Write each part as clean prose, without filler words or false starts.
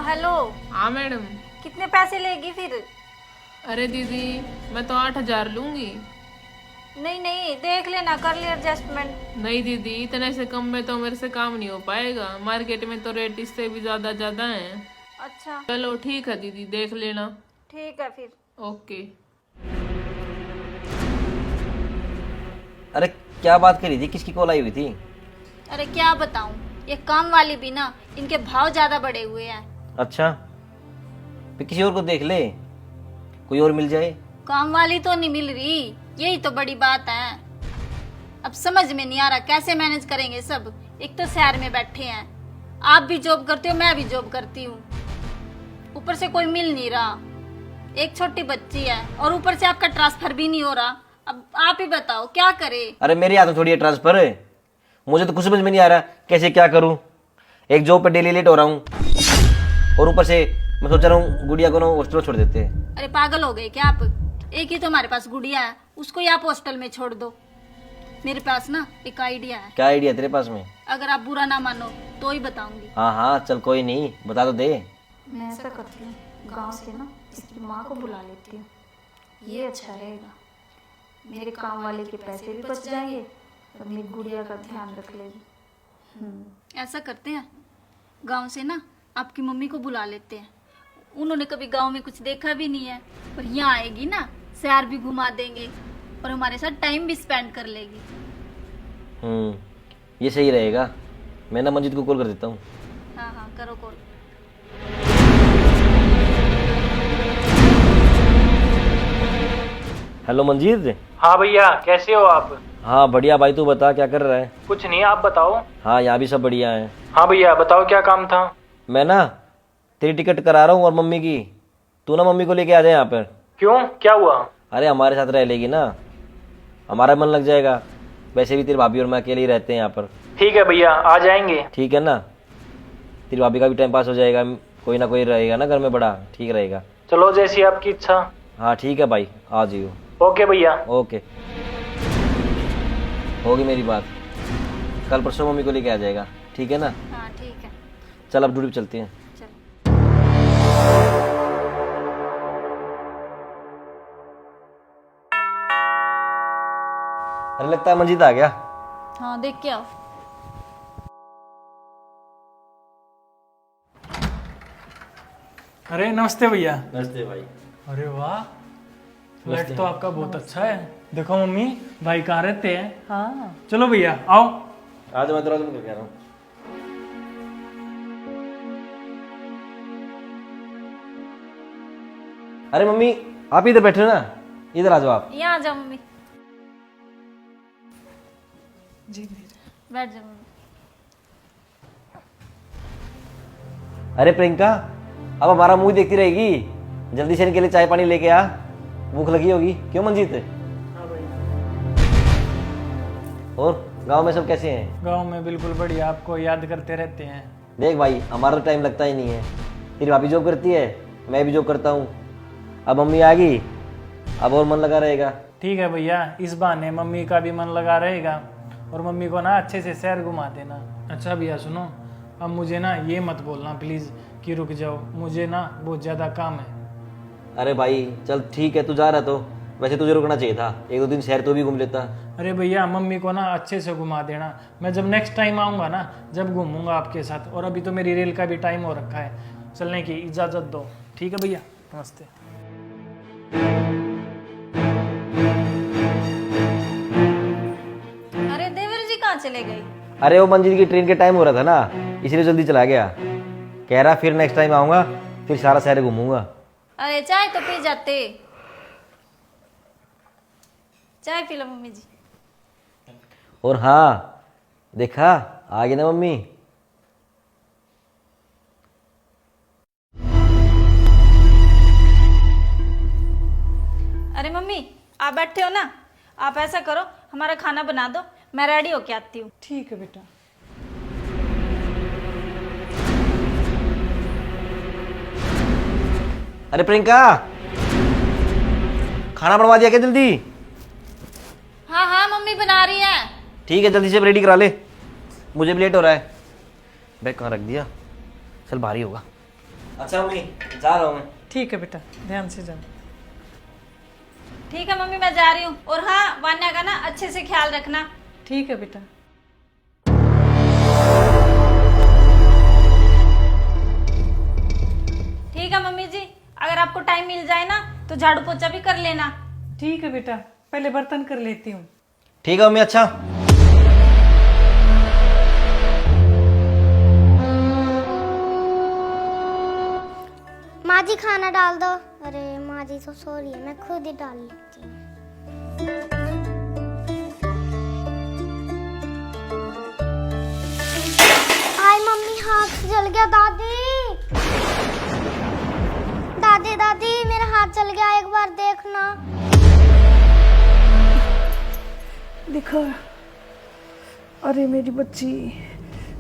Hello. हाँ madam. कितने पैसे लेगी फिर? अरे दीदी मैं तो 8,000 लूंगी। नहीं नहीं, देख लेना, कर ले एडजस्टमेंट। नहीं दीदी, इतने से कम में तो मेरे से काम नहीं हो पाएगा। मार्केट में तो रेट इससे भी ज्यादा है। अच्छा चलो ठीक है दीदी, देख लेना। ठीक है फिर। ओके। अरे क्या बात करी थी, किसकी कॉल आई हुई थी? अरे क्या बताऊं, ये काम वाली भी ना, इनके भाव ज्यादा बढ़े हुए हैं। अच्छा, फिर किसी और को देख ले, कोई और मिल जाए। काम वाली तो नहीं मिल रही, यही तो बड़ी बात है। अब समझ में नहीं आ रहा कैसे मैनेज करेंगे सब। एक तो शहर में बैठे हैं, आप भी जॉब करते हो, मैं भी जॉब करती हूँ, ऊपर से कोई मिल नहीं रहा। एक छोटी बच्ची है और ऊपर से आपका ट्रांसफर भी नहीं हो रहा। अब आप ही बताओ क्या करे। अरे मेरे हाथ में थोड़ी है ट्रांसफर है, मुझे तो कुछ समझ में नहीं आ रहा कैसे क्या करूं। एक जॉब पे डेली लेट हो रहा हूं और ऊपर से मैं सोच रहा हूँ गुड़िया को ना हॉस्टल छोड़ देते हैं। अरे पागल हो गए क्या आप? एक ही तो हमारे पास गुड़िया है, उसको ही आप हॉस्टल में छोड़ दो। मेरे पास ना एक आइडिया है। क्या आइडिया तेरे पास में? अगर आप बुरा ना मानो तो ही बताऊंगी। हाँ हाँ चल कोई नहीं, बता तो दे। मैं ऐसा करती हूँ, गांव से ना इसकी माँ को बुला लेती हूँ, ये अच्छा रहेगा। मेरे काम वाले के पैसे भी बच जाएंगे और मेरी गुड़िया का ध्यान रख लेगी। ऐसा करते हैं, गांव से ना आपकी मम्मी को बुला लेते हैं। उन्होंने कभी गांव में कुछ देखा भी नहीं है, पर यहाँ आएगी ना, शहर भी घुमा देंगे और हमारे साथ टाइम भी स्पेंड कर लेगी। ये सही रहेगा। मैं ना मंजित को कॉल कर देता हूँ। हाँ हाँ करो कॉल। हेलो मंजीत। हाँ भैया, कैसे हो आप? हाँ बढ़िया भाई, तू बता क्या कर रहा है? कुछ नहीं, आप बताओ। हाँ यहाँ भी सब बढ़िया है। हाँ भैया बताओ, क्या काम था? मैं ना तेरी टिकट करा रहा हूँ और मम्मी की, तू ना मम्मी को लेके आ जाए यहाँ पर। क्यों, क्या हुआ? अरे हमारे साथ रह लेगी ना, हमारा मन लग जाएगा। वैसे भी तेरी भाभी और मैं अकेले ही रहते हैं यहाँ पर। ठीक है भैया, आ जाएंगे। ठीक है ना, तेरी भाभी का भी टाइम पास हो जाएगा, कोई ना कोई रहेगा ना घर में बड़ा, ठीक रहेगा। चलो जैसी आपकी इच्छा। हाँ ठीक है भाई, आ जाइयो। ओके भैया। ओके, होगी मेरी बात। कल परसों मम्मी को लेके आ जाएगा, ठीक है ना? हाँ ठीक है। चल अब ड्यूटी पे चलते हैं। चलो। अरे लगता है मंजीत आ गया। हाँ देख के आओ। अरे नमस्ते भैया। नमस्ते भाई। अरे वाह, फ्लैट तो आपका बहुत अच्छा है। देखो मम्मी, भाई कहाँ रहते हैं? हाँ चलो भैया आओ। आज मैं दरवाजा में कह रहा हूँ। अरे मम्मी आप इधर बैठे हो ना, इधर आ जाओ आप। यहाँ आ जाओ मम्मी, जी बैठ जाओ मम्मी। अरे प्रियंका, अब हमारा मुंह देखती रहेगी, जल्दी से इनके लिए चाय पानी लेके आ, भूख लगी होगी। क्यों मंजीत? और गांव में सब कैसे हैं? गांव में बिल्कुल बढ़िया, आपको याद करते रहते हैं। देख भाई, हमारा तो टाइम लगता ही नहीं है। तेरी भाभी जॉब करती है, मैं भी जॉब करता हूँ। अब मम्मी आ गई, अब और मन लगा रहेगा। ठीक है भैया, इस बहाने मम्मी का भी मन लगा रहेगा और मम्मी को ना अच्छे से शहर घुमा देना। अच्छा भैया सुनो, अब मुझे ना ये मत बोलना प्लीज़ कि रुक जाओ, मुझे ना बहुत ज़्यादा काम है। अरे भाई चल ठीक है, तू जा रहा तो वैसे तुझे रुकना चाहिए था, एक दो दिन शहर तो भी घूम लेता। अरे भैया मम्मी को ना अच्छे से घुमा देना, मैं जब नेक्स्ट टाइम आऊँगा ना, जब घूमूंगा आपके साथ। और अभी तो मेरी रेल का भी टाइम हो रखा है, चलने की इजाज़त दो। ठीक है भैया, नमस्ते। अरे देवर जी कहाँ चले गए? अरे वो मंजिल की ट्रेन के टाइम हो रहा था ना, इसलिए जल्दी चला गया। कह रहा फिर नेक्स्ट टाइम आऊँगा, फिर सारा शहर घूमूंगा। अरे चाय तो पी जाते, चाय पी लो मम्मी जी। और हाँ देखा, आ गई ना मम्मी। अरे मम्मी आप बैठे हो ना, आप ऐसा करो हमारा खाना बना दो, मैं रेडी होके आती हूँ। ठीक है बेटा। अरे प्रियंका, खाना बनवा दिया क्या जल्दी? हाँ हाँ मम्मी बना रही है। ठीक है जल्दी से रेडी करा ले, मुझे भी लेट हो रहा है। बैग कहाँ रख दिया, चल भारी होगा। अच्छा मम्मी जा रहा हूँ मैं। ठीक है बेटा, ध्यान से जाना। ठीक है मम्मी, मैं जा रही हूँ। और हाँ, वान्या का ना अच्छे से ख्याल रखना। ठीक है बेटा। ठीक है मम्मी जी, अगर आपको टाइम मिल जाए ना तो झाड़ू पोछा भी कर लेना। ठीक है बेटा, पहले बर्तन कर लेती हूँ। ठीक है मम्मी। अच्छा माँ जी खाना डाल दो। अरे माँ जी तो सो रही है, मैं खुद ही डाल लेती हूँ। हाय मम्मी, हाथ जल गया। दादी दादी दादी, मेरा हाथ जल गया, एक बार देखना। दिखा। अरे मेरी बच्ची,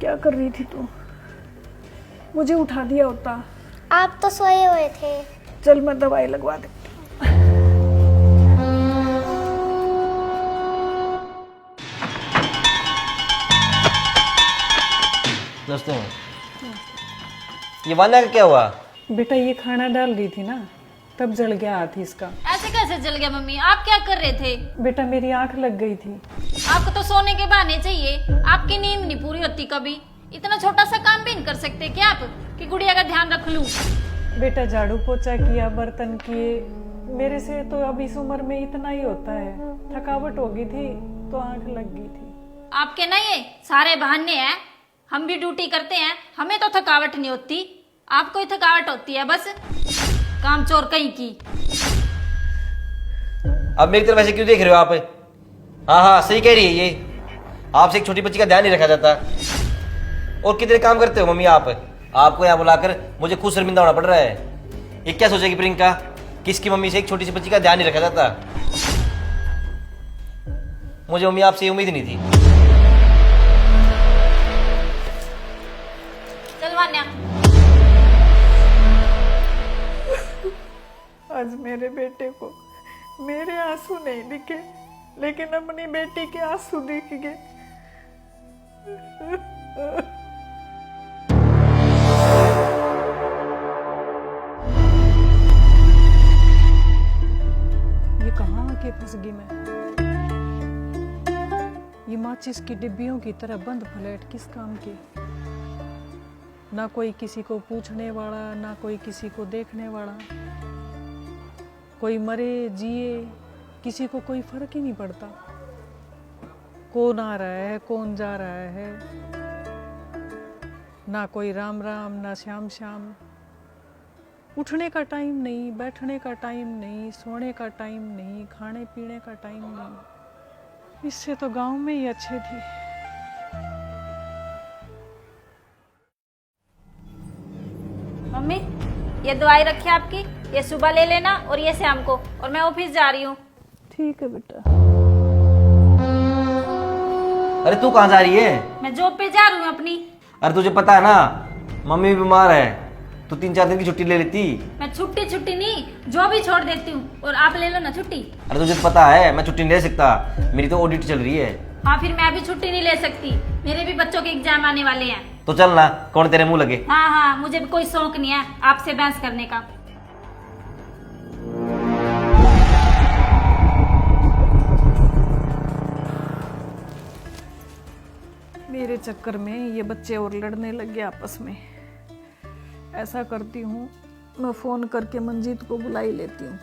क्या कर रही थी तू? मुझे उठा दिया होता। आप तो सोए हुए थे। चल मैं दवाई लगवा दे। नमस्ते। ये वान्या का क्या हुआ? बेटा ये खाना डाल रही थी ना, तब जल गया हाथ इसका। ऐसे कैसे जल गया मम्मी? आप क्या कर रहे थे? बेटा मेरी आंख लग गई थी। आपको तो सोने के बहाने चाहिए, आपकी नींद नहीं पूरी होती कभी। इतना छोटा सा काम भी नहीं कर सकते क्या आप, कि गुड़िया का ध्यान रख लूं? बेटा झाड़ू पोछा किया, बर्तन किए, मेरे से तो अब इस उम्र में इतना ही होता है। थकावट हो गई थी तो आंख लग गई थी। आपके ना ये सारे बहाने हैं। हम भी ड्यूटी करते हैं, हमें तो थकावट नहीं होती, आपको ही थकावट होती है बस, काम चोर कहीं की। अब मेरी तरफ ऐसे क्यों देख रहे हो आप? हाँ हाँ सही कह रही है ये। आपसे एक छोटी बच्ची का ध्यान नहीं रखा जाता। और कितने काम करते हो मम्मी आप? आपको यहाँ बुलाकर मुझे खुद शर्मिंदा होना पड़ रहा है। ये क्या सोचेगी प्रियंका, किसकी मम्मी से एक छोटी सी बच्ची का ध्यान नहीं रखा जाता? मुझे मम्मी आपसे ये उम्मीद नहीं थी। चल वान्या। आज मेरे बेटे को मेरे आंसू नहीं दिखे, लेकिन अपनी बेटी के आंसू दिख गए। ये कहाँ आके फंस गई मैं? ये माचिस की डिब्बियों की तरह बंद फ्लैट किस काम के? ना कोई किसी को पूछने वाला, ना कोई किसी को देखने वाला। कोई मरे जिए किसी को कोई फर्क ही नहीं पड़ता। कौन आ रहा है, कौन जा रहा है, ना कोई राम राम, ना श्याम श्याम। उठने का टाइम नहीं, बैठने का टाइम नहीं, सोने का टाइम नहीं, खाने पीने का टाइम नहीं। इससे तो गांव में ही अच्छे थी। मम्मी ये दवाई रखी है आपकी, ये सुबह ले लेना और ये शाम को। और मैं ऑफिस जा रही हूँ। ठीक है बेटा। अरे तू कहाँ जा रही है? मैं जॉब पे जा रही हूँ अपनी। अरे तुझे पता है ना मम्मी बीमार है, तो 3-4 दिन की छुट्टी ले लेती। मैं छुट्टी नहीं, जॉब ही छोड़ देती हूँ और आप ले लो ना छुट्टी। अरे तुझे पता है मैं छुट्टी नहीं ले सकता, मेरी तो ऑडिट चल रही है। हाँ फिर मैं भी छुट्टी नहीं ले सकती, मेरे भी बच्चों के एग्जाम आने वाले हैं। तो चल ना, कौन तेरे मुंह लगे। हाँ मुझे भी कोई शौक नहीं है आपसे बहस करने का। मेरे चक्कर में ये बच्चे और लड़ने लग गए आपस में। ऐसा करती हूँ, मैं फ़ोन करके मंजीत को बुला ही लेती हूँ।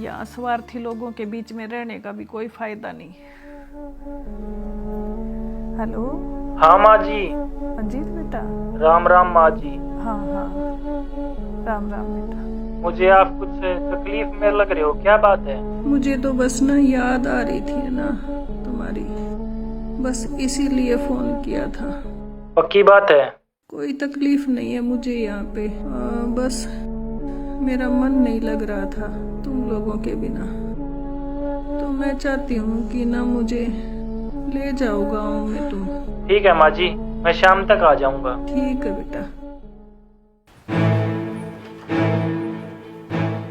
या स्वार्थी लोगों के बीच में रहने का भी कोई फायदा नहीं। हेलो। हाँ माँ जी। मंजीत बेटा। राम राम माँ जी। हाँ हाँ, राम राम बेटा। मुझे आप कुछ तकलीफ में लग रहे हो, क्या बात है? मुझे तो बस ना याद आ रही थी ना तुम्हारी, बस इसीलिए फ़ोन किया था। पक्की बात है? कोई तकलीफ नहीं है मुझे यहाँ पे, बस मेरा मन नहीं लग रहा था तुम लोगों के बिना। तो मैं चाहती हूँ कि ना मुझे ले जाओ गाँव में तुम। ठीक है माँ जी, मैं शाम तक आ जाऊंगा। ठीक है बेटा।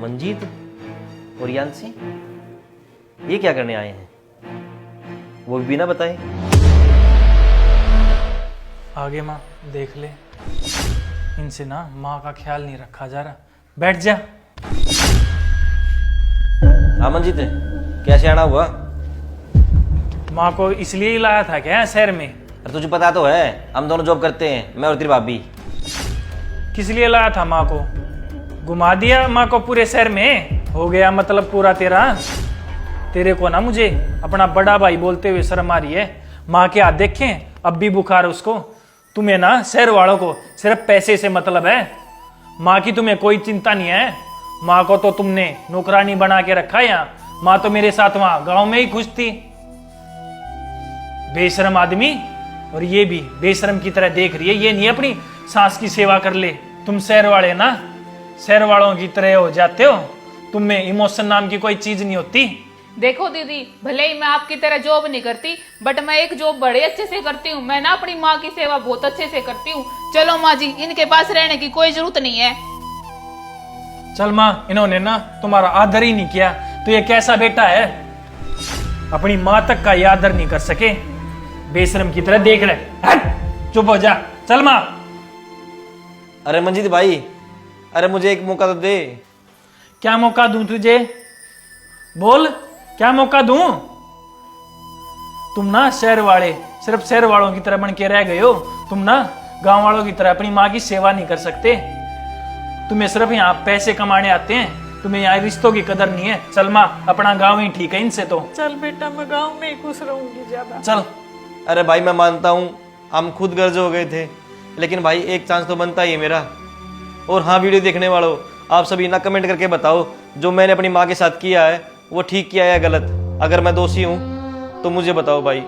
मंजीत और यांसी ये क्या करने आए हैं, वो भी बिना बताए? आगे माँ देख ले। इनसे ना माँ का ख्याल नहीं रखा जा रहा। बैठ जा। हाँ मंजीत, कैसे आना हुआ? माँ को इसलिए ही लाया था क्या शहर में? अरे तुझे पता तो है हम दोनों जॉब करते हैं, मैं और तेरी भाभी। किस लिए लाया था माँ को? घुमा दिया माँ को पूरे शहर में, हो गया मतलब पूरा तेरा। तेरे को ना मुझे अपना बड़ा भाई बोलते हुए शर्म आ रही है। माँ के हाथ देखें, अब भी बुखार उसको। तुम्हें ना शहर वालों को सिर्फ पैसे से मतलब है, माँ की तुम्हें कोई चिंता नहीं है। माँ को तो तुमने नौकरानी बना के रखा है यहाँ। माँ तो मेरे साथ वहां गांव में ही खुश थी। बेशरम आदमी, और ये भी बेशरम की तरह देख रही है। ये नहीं अपनी सास की सेवा कर ले। तुम शहर वाले ना शहर वालों की तरह हो जाते हो। तुम में इमोशन नाम की कोई चीज नहीं होती। देखो दीदी, भले ही मैं आपकी तरह जॉब नहीं करती, बट मैं एक जॉब बड़े अच्छे से करती हूँ। मैं ना अपनी माँ की सेवा बहुत अच्छे से करती हूँ। चलो माँ जी, इनके पास रहने की कोई जरूरत नहीं है। चल माँ, इन्होंने ना तुम्हारा आदर ही नहीं किया, तो ये कैसा बेटा है? अपनी माँ तक का ये आदर नहीं कर सके। बेशरम की तरह देख रहे। हट, चुप हो जा। चल माँ। अरे मंजीत भाई, अरे मुझे एक मौका तो दे। क्या मौका दूं तुझे? बोल, क्या मौका दूं? तुम ना शहर वाले सिर्फ शहर वालों की तरह बन के रह गए हो। तुम ना गांव वालों की तरह अपनी माँ की सेवा नहीं कर सकते। तुम्हें सिर्फ यहाँ पैसे कमाने आते हैं, तुम्हें यहाँ रिश्तों की कदर नहीं है। चल माँ, अपना गांव ही ठीक है इनसे तो। चल बेटा, मैं गांव में ही खुश रहूंगी ज्यादा। चल। अरे भाई मैं मानता हूँ हम खुद गर्ज हो गए थे, लेकिन भाई एक चांस तो बनता ही है मेरा। और हाँ, वीडियो देखने वालों, आप सभी ना कमेंट करके बताओ जो मैंने अपनी माँ के साथ किया है वो ठीक किया है या गलत। अगर मैं दोषी हूँ तो मुझे बताओ भाई।